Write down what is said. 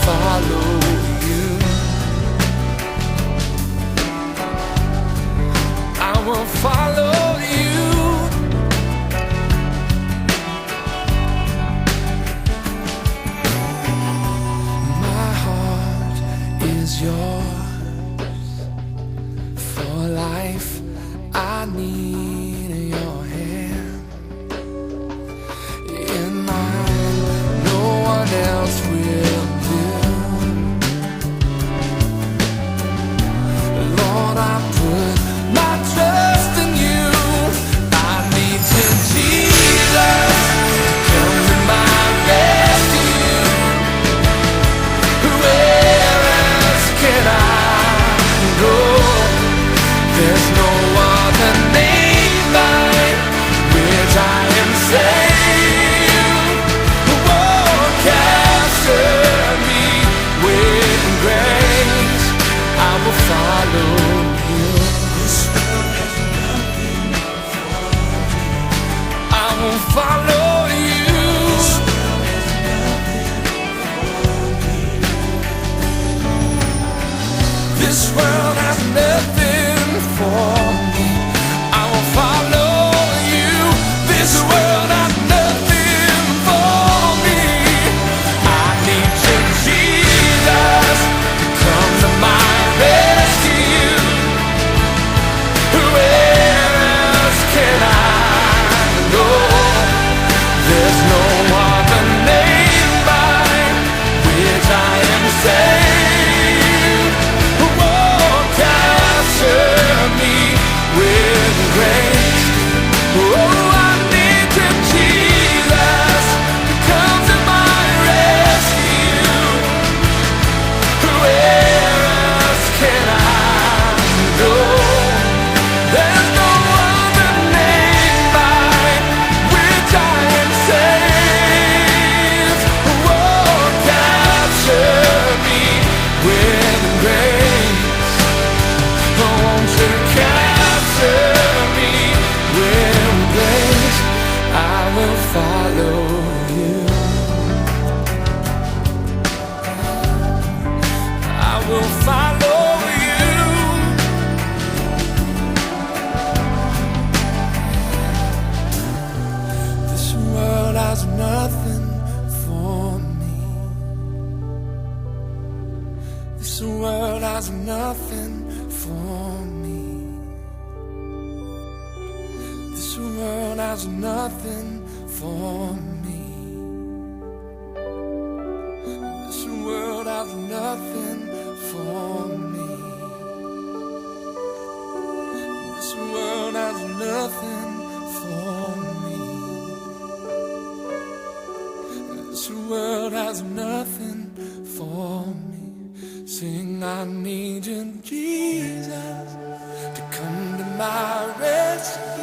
follow you. I will follow you. My heart is yours for life. I need your hand in mine. No one else will do. Lord, I put my trust in you. I need you, Jesus. Come to my rescue. Where else can I go? There's no other name by which I am saved. Oh, capture me with grace. I will follow you. I will follow you. This world has nothing for me. I will follow you. This world has nothing for me. I need you, Jesus, to come to my rescue. Where else can I go? There's no other name by which I am saved. Oh, capture me with grace. Oh, I need you, Jesus, to come to my rescue. Where else can I go? There's no other name by which I am saved. Oh, capture me with grace. Won't you capture me with grace? I will follow you. I will follow you. This world has nothing for me. This world has nothing for me. This world has nothing for me. This world has nothing for me. This world has nothing for me. This world has nothing for me. Sing, I need you, Jesus, to come to my rescue.